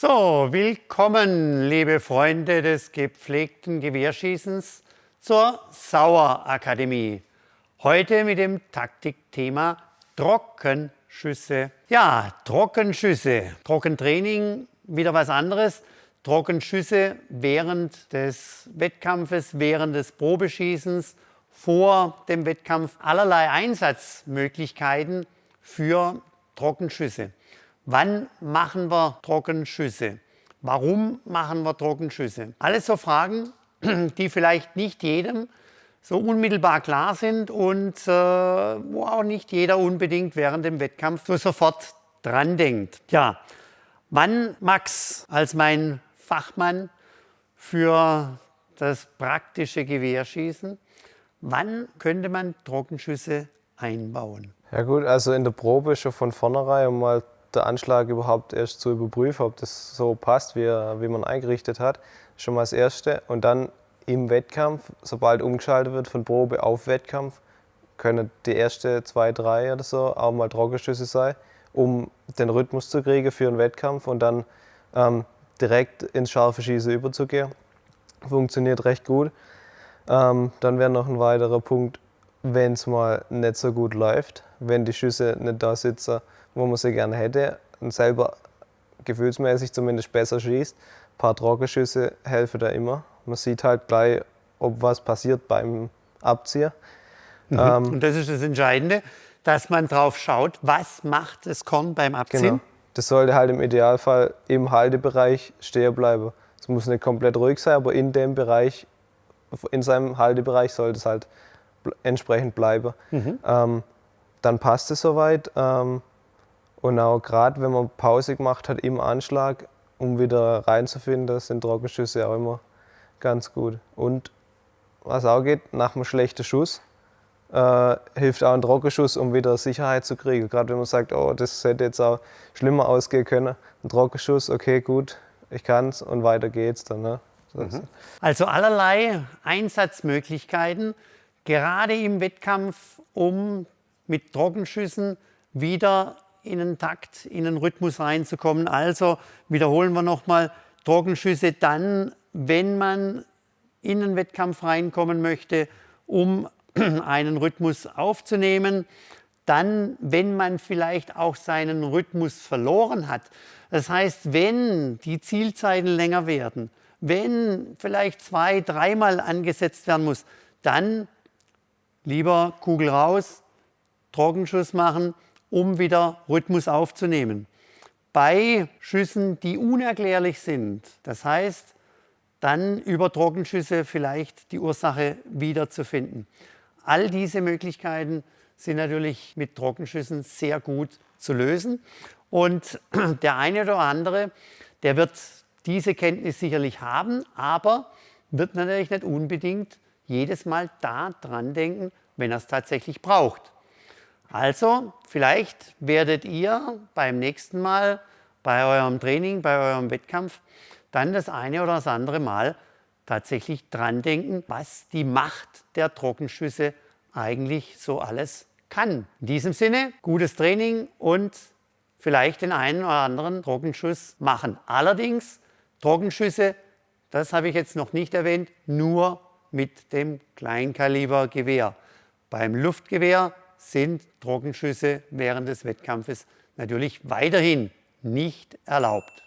So, willkommen, liebe Freunde des gepflegten Gewehrschießens zur Sauerakademie. Heute mit dem Taktikthema Trockenschüsse. Ja, Trockenschüsse. Trockentraining, wieder was anderes. Trockenschüsse während des Wettkampfes, während des Probeschießens, vor dem Wettkampf. Allerlei Einsatzmöglichkeiten für Trockenschüsse. Wann machen wir Trockenschüsse? Warum machen wir Trockenschüsse? Alles so Fragen, die vielleicht nicht jedem so unmittelbar klar sind und wo auch nicht jeder unbedingt während dem Wettkampf so sofort dran denkt. Ja, wann, Max, als mein Fachmann für das praktische Gewehrschießen, wann könnte man Trockenschüsse einbauen? Ja gut, also in der Probe schon von vornherein, um mal der Anschlag überhaupt erst zu überprüfen, ob das so passt, wie man eingerichtet hat. Schon mal das Erste. Und dann im Wettkampf, sobald umgeschaltet wird von Probe auf Wettkampf, können die ersten 2, 3 oder so auch mal Trockenschüsse sein, um den Rhythmus zu kriegen für einen Wettkampf und dann direkt ins scharfe Schießen überzugehen. Funktioniert recht gut. Dann wäre noch ein weiterer Punkt, wenn es mal nicht so gut läuft, wenn die Schüsse nicht da sitzen, wo man sie gerne hätte und selber gefühlsmäßig zumindest besser schießt. Ein paar Trockenschüsse helfen da immer. Man sieht halt gleich, ob was passiert beim Abziehen. Und das ist das Entscheidende, dass man drauf schaut, was macht das Korn beim Abziehen. Genau. Das sollte halt im Idealfall im Haltebereich stehen bleiben. Es muss nicht komplett ruhig sein, aber in dem Bereich, in seinem Haltebereich sollte es halt entsprechend bleiben. Dann passt es soweit. Und auch gerade wenn man Pause gemacht hat im Anschlag, um wieder reinzufinden, sind Trockenschüsse auch immer ganz gut. Und was auch geht, nach einem schlechten Schuss hilft auch ein Trockenschuss, um wieder Sicherheit zu kriegen. Gerade wenn man sagt, oh, das hätte jetzt auch schlimmer ausgehen können. Ein Trockenschuss, okay, gut, ich kann's und weiter geht's dann. Ne? Also allerlei Einsatzmöglichkeiten, gerade im Wettkampf, um mit Trockenschüssen wieder in einen Takt, in einen Rhythmus reinzukommen. Also wiederholen wir nochmal, Trockenschüsse dann, wenn man in einen Wettkampf reinkommen möchte, um einen Rhythmus aufzunehmen. Dann, wenn man vielleicht auch seinen Rhythmus verloren hat. Das heißt, wenn die Zielzeiten länger werden, wenn vielleicht 2-, 3-mal angesetzt werden muss, dann lieber Kugel raus, Trockenschuss machen, um wieder Rhythmus aufzunehmen. Bei Schüssen, die unerklärlich sind, das heißt, dann über Trockenschüsse vielleicht die Ursache wiederzufinden. All diese Möglichkeiten sind natürlich mit Trockenschüssen sehr gut zu lösen. Und der eine oder andere, der wird diese Kenntnis sicherlich haben, aber wird natürlich nicht unbedingt jedes Mal da dran denken, wenn er es tatsächlich braucht. Also, vielleicht werdet ihr beim nächsten Mal bei eurem Training, bei eurem Wettkampf, dann das eine oder das andere Mal tatsächlich dran denken, was die Macht der Trockenschüsse eigentlich so alles kann. In diesem Sinne, gutes Training und vielleicht den einen oder anderen Trockenschuss machen. Allerdings, Trockenschüsse, das habe ich jetzt noch nicht erwähnt, nur mit dem Kleinkalibergewehr. Beim Luftgewehr sind Trockenschüsse während des Wettkampfes natürlich weiterhin nicht erlaubt.